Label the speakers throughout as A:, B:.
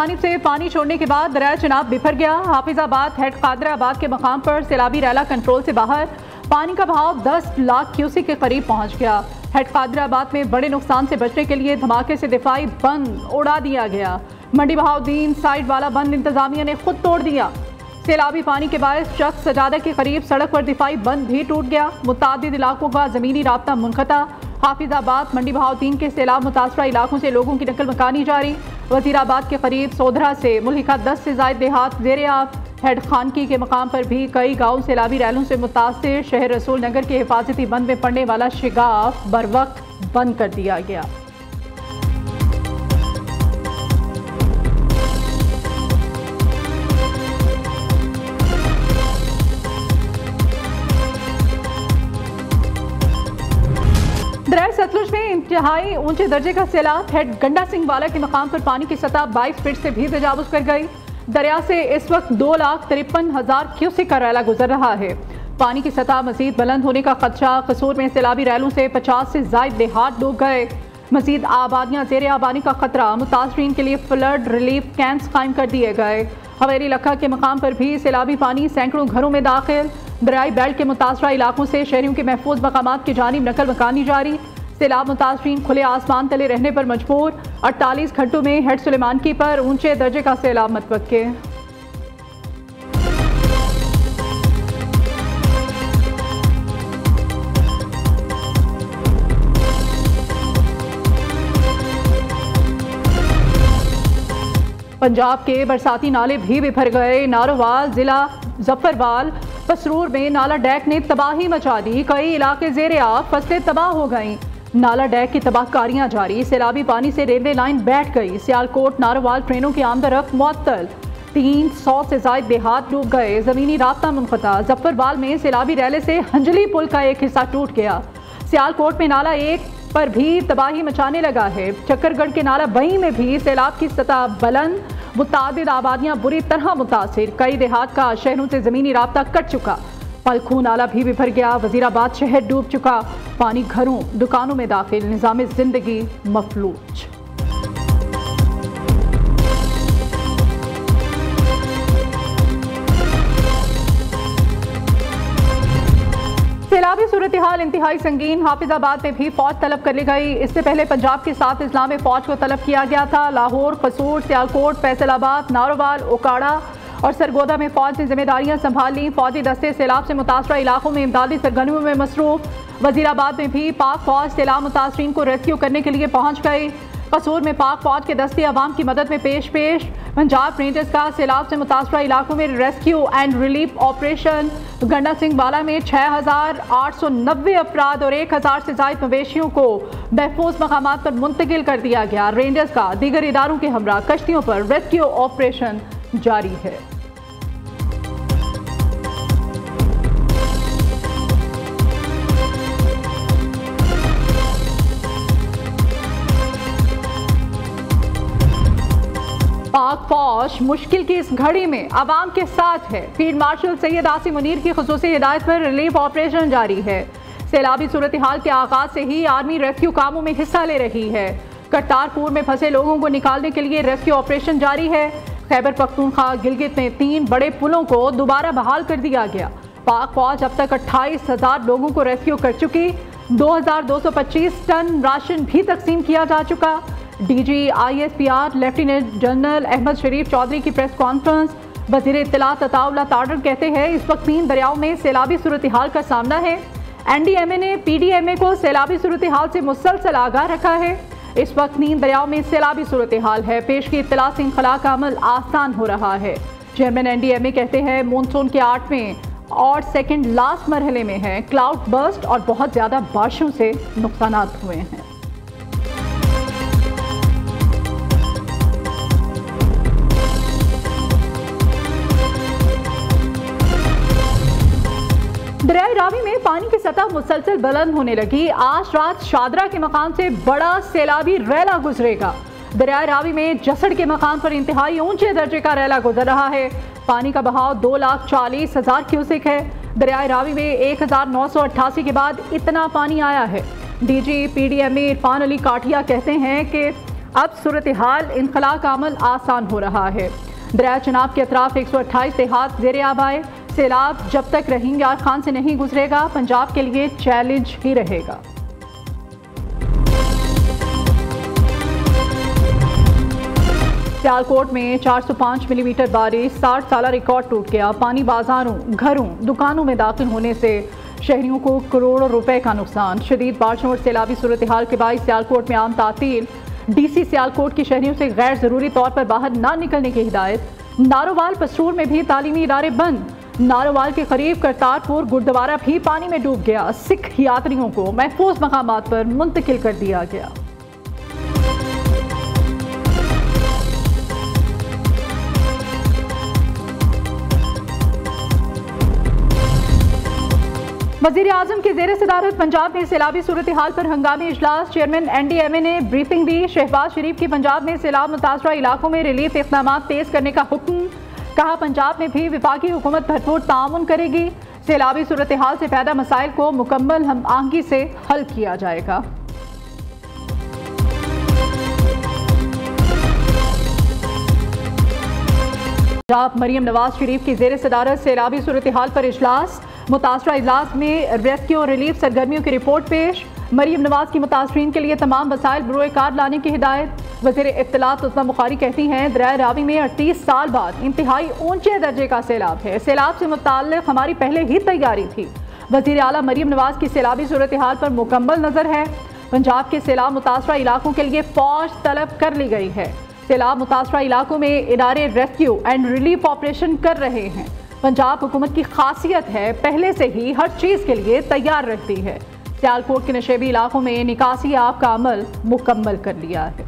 A: जानिब से पानी छोड़ने के बाद दरिया चनाब बिफर गया। हाफिजाबाद हेड कादराबाद के मकाम पर सैलाबी रैला कंट्रोल से बाहर, पानी का बहाव 10 लाख क्यूसेक के करीब पहुंच गया। हेड कादराबाद में बड़े नुकसान से बचने के लिए धमाके से दिफाई बंद उड़ा दिया गया। मंडी बहाउद्दीन साइड वाला बंद इंतजामिया ने खुद तोड़ दिया। सैलाबी पानी के बायस शख्स सजादा के करीब सड़क पर दिफाई बंद भी टूट गया। मुतादिद इलाकों का ज़मीनी राब्ता मुनक़ता। हाफिजाबाद मंडी बहाउद्दीन के सैलाब मुतासरा इलाकों से लोगों की नकल मकानी जारी। वजीराबाद के करीब सोधरा से मुल्हिका 10 से ज़ायद देहात ज़ेरे आब। हेड खानकी के मकाम पर भी कई गाँव सैलाबी रैलों से मुतासिर। शहर रसूल नगर के हिफाजती बंद में पड़ने वाला शिगाफ बर वक्त बंद कर दिया गया। दरिया सतलुज में इंतहाई ऊंचे दर्जे का सैलाब। हेड गंडा सिंह वाला के मकाम पर पानी की सतह 22 फीट से भी तजावुज कर गई। दरिया से इस वक्त 2,53,000 क्यूसेक का रैला गुजर रहा है। पानी की सतह मजीद बुलंद होने का खदशा। कसूर में सैलाबी रैलों से 50 से ज़ायद देहात डूब गए। मजीद आबादियाँ ज़ेरे आबादी का खतरा। मुतासरीन के लिए फ्लड रिलीफ कैंप्स कायम कर दिए गए। हवेली लखा के मकाम पर भी सैलाबी पानी सैकड़ों घरों में दाखिल। दरियाई बेल्ट के मुतासरा इलाकों से शहरियों के महफूज मकामात की जानिब नकल मकानी जारी। सैलाब मुतासरीन खुले आसमान तले रहने पर मजबूर। 48 घंटों में हेड सुलेमानकी पर ऊंचे दर्जे का सैलाब मतवक्के। पंजाब के बरसाती नाले भी बिफर गए। नारोवाल जिला जफरवाल पसरूर में नाला डैक ने तबाही मचा दी। कई इलाके ज़ेरे आब, फसलें तबाह हो गईं। नाला डैक की तबाहकारियां जारी। सैलाबी पानी से रेलवे लाइन बैठ गई। सियालकोट नारोवाल ट्रेनों की आमदरफ्त मुअत्तल। 300 से ज़ायद देहात डूब गए। ज़मीनी राब्ता मुनक़ता। जफरवाल में सैलाबी रैले से हंजली पुल का एक हिस्सा टूट गया। सियालकोट में नाला एक पर भी तबाही मचाने लगा है। चक्करगढ़ के नाला बई में भी सैलाब की सतह बुलंद। मुतादिद आबादियाँ बुरी तरह मुतासिर। कई देहात का शहरों से ज़मीनी राब्ता कट चुका। पलखू नाला भी बिफर गया। वजीराबाद शहर डूब चुका। पानी घरों दुकानों में दाखिल। निज़ाम जिंदगी मफलूज। सैलाबी सूरत हाल इंतहाई संगीन। हाफिजाबाद में भी फौज तलब कर ली गई। इससे पहले पंजाब के साथ इस्लामी फौज को तलब किया गया था। लाहौर, कसूर, सियालकोट, फैसलाबाद, नारोवाल, ओकाड़ा और सरगोदा में फौज ने जिम्मेदारियां संभाल ली। फौजी दस्ते सैलाब से मुतासरा इलाकों में इमदादी सरगर्मियों में मसरूफ। वजीराबाद में भी पाक फौज सैलाब मुतासरीन को रेस्क्यू करने के लिए पहुंच गई। कसूर में पाक फौज के दस्ते अवाम की मदद में पेश। पंजाब रेंजर्स का सैलाब से मुतासरा इलाकों में रेस्क्यू एंड रिलीफ ऑपरेशन। गंडा सिंह वाला में 6,890 अफराद और 1,000 से ज़ायद मवेशियों को महफूज मकामात पर मुंतकिल कर दिया गया। रेंजर्स का दीगर इदारों के हमरा कश्तियों पर रेस्क्यू ऑपरेशन जारी है। पाक फौज मुश्किल की इस घड़ी में अवाम के साथ है। फील्ड मार्शल सैयद आसिम मुनीर की खुसूसी हिदायत पर रिलीफ ऑपरेशन जारी है। सैलाबी सूरत हाल के आगाज से ही आर्मी रेस्क्यू कामों में हिस्सा ले रही है। करतारपुर में फंसे लोगों को निकालने के लिए रेस्क्यू ऑपरेशन जारी है। खैबर पख्तूनख्वा गिलगित में 3 बड़े पुलों को दोबारा बहाल कर दिया गया। पाक फौज अब तक 28,000 लोगों को रेस्क्यू कर चुकी। 2,225 टन राशन भी तकसीम किया जा चुका। DG ISPR lieutenant general Ahmed Sharif Chaudhry की प्रेस कॉन्फ्रेंस। वज़ीर इत्तलात अताउल्लाह ताडर कहते हैं इस वक्त 3 दरियाओं में सैलाबी सूरत हाल का सामना है। NDMA ने PDMA को सैलाबी सूरत हाल से मुसलसल आगाह रखा है। इस वक्त 3 दरियाओं में सैलाबी सूरत हाल है। पेश की इत्तला से इंखला का अमल आसान हो रहा है। चेयरमैन NDMA कहते हैं मानसून के 8वें और सेकंड लास्ट मरहले में है। क्लाउड बर्स्ट और बहुत ज़्यादा बारिशों से नुकसान हुए हैं। दरियाई रावी में पानी की सतह मुसलसल बुलंद होने लगी। आज रात शादरा के मकाम से बड़ा सैलाबी रैला गुजरेगा। दरियाई रावी में जसड़ के मकाम पर इंतहाई ऊंचे दर्जे का रैला गुजर रहा है। पानी का बहाव 2,40,000 क्यूसेक है। दरियाई रावी में 1,988 के बाद इतना पानी आया है। DG PDMA इरफान अली काठिया कहते हैं कि अब सूरत हाल इनखला का अमल आसान हो रहा है। दरिया चनाब के अतराफ 128 देहात ज़ेरे आब आए। सैलाब जब तक रोहिंग्या खान से नहीं गुजरेगा, पंजाब के लिए चैलेंज ही रहेगा। सियालकोट में 405 मिलीमीटर बारिश, 60 साल रिकॉर्ड टूट गया। पानी बाजारों, घरों, दुकानों में दाखिल होने से शहरियों को करोड़ों रुपए का नुकसान। शदीद बारिशों और सैलाबी सूरत हाल के बायस सियालकोट में आम तातील। डीसी सियालकोट की शहरियों से गैर जरूरी तौर पर बाहर ना निकलने की हिदायत। नारोवाल पसरूर में भी तालीमी इदारे बंद। नारोवाल के करीब करतारपुर गुरुद्वारा भी पानी में डूब गया। सिख यात्रियों को महफूज मकामात पर मुंतकिल कर दिया गया। वज़ीर आज़म की ज़ेर सदारत पंजाब में सैलाबी सूरत हाल पर हंगामी इजलास। चेयरमैन NDMA ने ब्रीफिंग दी। शहबाज शरीफ की पंजाब में सैलाब मुतासरा इलाकों में रिलीफ इक़दाम तेज़ करने का हुक्म। कहा पंजाब में भी विफाकी हुकूमत भरपूर ताउन करेगी। सैलाबी सूरत हाल से पैदा मसाइल को मुकम्मल हम आहंगी से हल किया जाएगा। पंजाब मरियम नवाज शरीफ की ज़ेर सदारत सैलाबी सूरत हाल पर इजलास। मुतासरा इजलास में रेस्क्यू और रिलीफ सरगर्मियों की रिपोर्ट पेश। मरियम नवाज की मुतासरीन के लिए तमाम वसाइल बरोए कार लाने की हिदायत। वज़ीर इत्तलात उस्मा बुखारी कहती हैं दरिया रावी में 38 साल बाद इंतहाई ऊंचे दर्जे का सैलाब है। सैलाब से मुताल्लिक हमारी पहले ही तैयारी थी। वज़ीर आला मरियम नवाज की सैलाबी सूरत हाल पर मुकम्मल नजर है। पंजाब के सैलाब मुतासरा इलाकों के लिए फौज तलब कर ली गई है। सैलाब मुतासरा इलाकों में इदारे रेस्क्यू एंड रिलीफ ऑपरेशन कर रहे हैं। पंजाब हुकूमत की खासियत है पहले से ही हर चीज़ के लिए तैयार रहती है। सियालकोट के नशेबी इलाकों में निकासी आब का अमल मुकम्मल कर लिया है।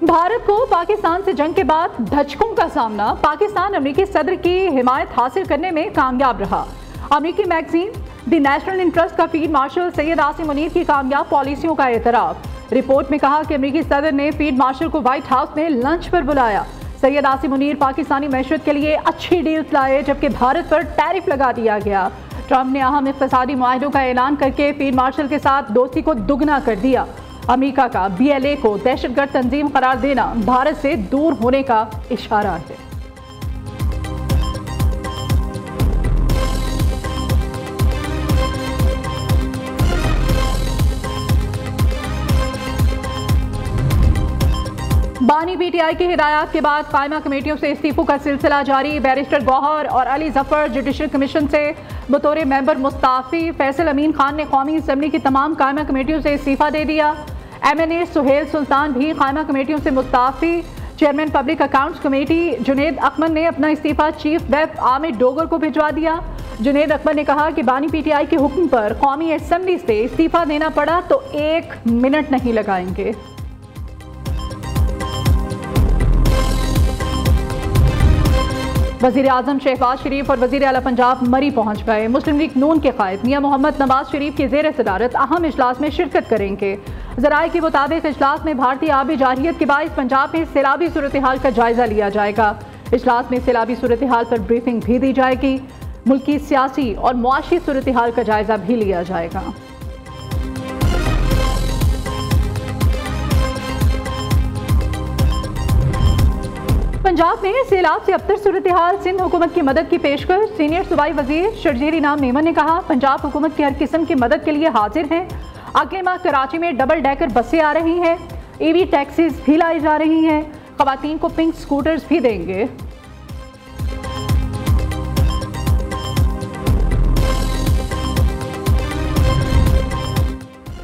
A: भारत को पाकिस्तान से जंग के बाद धचकों का सामना। पाकिस्तान अमेरिकी सदर की हिमायत हासिल करने में कामयाब रहा। अमेरिकी मैगजीन द नेशनल इंटरेस्ट का फील्ड मार्शल सैयद आसिम मुनीर की कामयाब पॉलिसियों का एतराफ़। रिपोर्ट में कहा कि अमेरिकी सदर ने फील्ड मार्शल को व्हाइट हाउस में लंच पर बुलाया। सैयद आसिम मुनीर पाकिस्तानी मैशत के लिए अच्छी डील्स लाए, जबकि भारत पर टैरिफ लगा दिया गया। ट्रंप ने अहम इक़्तिसादी मुआहदों का ऐलान करके फील्ड मार्शल के साथ दोस्ती को दुगना कर दिया। अमेरिका का BLA को दहशतगर्द तंजीम करार देना भारत से दूर होने का इशारा है। बानी PTI की हिदायत के बाद कायमा कमेटियों से इस्तीफों का सिलसिला जारी। बैरिस्टर गौहर और अली जफर जुडिशल कमीशन से बतौर मेंबर मुस्ताफी। फैसल अमीन खान ने कौमी असम्बली की तमाम कायमा कमेटियों से इस्तीफा दे दिया। MNA सुहेल सुल्तान भी कायमा कमेटियों से Mustafi. Chairman public accounts committee Junaid Akmal ने अपना इस्तीफा चीफ वेब आमिर डोगर को भिजवा दिया। जुनेद अकमल ने कहा कि बानी PTI के हुक्म पर कौमी असम्बली से इस्तीफा देना पड़ा तो 1 मिनट नहीं लगाएंगे। वज़ीर आज़म शहबाज शरीफ और वज़ीर आला पंजाब मरी पहुँच गए। मुस्लिम लीग नून के कायद मियां मोहम्मद नवाज शरीफ की ज़ेर सदारत अहम इजलास में शिरकत करेंगे। ज़राए के मुताबिक इजलास में भारतीय आबी जारियत के बायस पंजाब में सैलाबी सूरत हाल का जायजा लिया जाएगा। इजलास में सैलाबी सूरत हाल पर ब्रीफिंग भी दी जाएगी। मुल्की सियासी और मुआशी सूरत हाल का जायजा भी लिया जाएगा। पंजाब में सैलाब से अबतर सूरत हाल, सिंध हुकूमत की मदद की पेशकश। सीनियर सूबाई वजीर शर्जील इनाम मेमन ने कहा पंजाब हुकूमत की हर किस्म की मदद के लिए हाजिर हैं। अगले माह कराची में डबल डेकर बसें आ रही हैं। EV टैक्सीज भी लाई जा रही हैं। खवातीन को पिंक स्कूटर्स भी देंगे।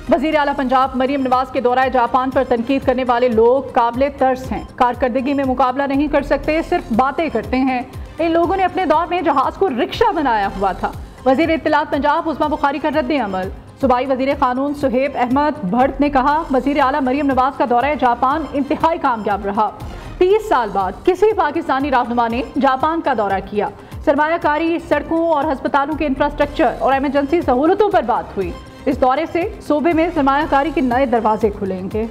A: वज़ीर आला पंजाब मरियम नवाज के दौरा जापान पर तनकीद करने वाले लोग काबिले तर्स हैं। कारकर्दगी में मुकाबला नहीं कर सकते, सिर्फ बातें करते हैं। इन लोगों ने अपने दौर में जहाज को रिक्शा बनाया हुआ था। वज़ीर इत्तलात पंजाब उस्मा बुखारी का रद्द अमल। सूबाई वज़ीर कानून सुहेब अहमद भट्ट ने कहा वज़ीर आला मरियम नवाज का दौरा जापान इंतहाई कामयाब रहा। 30 साल बाद किसी पाकिस्तानी रहनुमा ने जापान का दौरा किया। सरमायाकारी, सड़कों और हस्पतालों के इंफ्रास्ट्रक्चर और एमरजेंसी सहूलतों पर बात हुई। इस दौरे से सूबे में सरमायाकारी के नए दरवाजे खुलेंगे।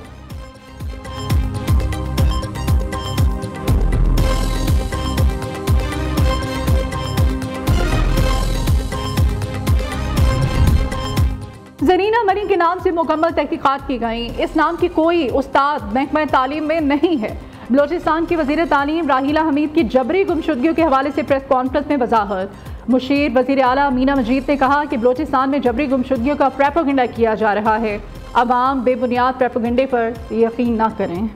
A: सरीना मरीन के नाम से मुकम्मल तहकीकात की गई। इस नाम की कोई उस्ताद महकमा तालीम में नहीं है। बलोचिस्तान की वज़ीर तालीम राहिला हमीद की जबरी गुमशुदगियों के हवाले से प्रेस कॉन्फ्रेंस में वजाहत। मुशीर वज़ीर आला मीना मजीद ने कहा कि बलोचिस्तान में जबरी गुमशुदगियों का प्रोपेगेंडा किया जा रहा है। अवाम बेबुनियाद प्रोपेगेंडे पर यकीन न करें।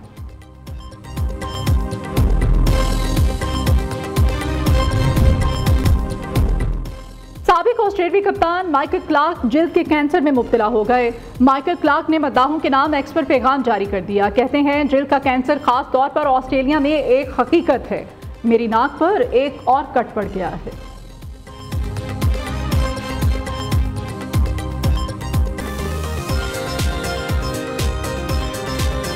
A: साबिक ऑस्ट्रेलियाई कप्तान माइकल क्लार्क जिल्द के कैंसर में मुब्तला हो गए। माइकल क्लार्क ने मद्दाहों के नाम एक्स पर पैगाम जारी कर दिया। कहते हैं, जिल्द का कैंसर खास तौर पर ऑस्ट्रेलिया में एक हकीकत है। मेरी नाक पर एक और कट पड़ गया है।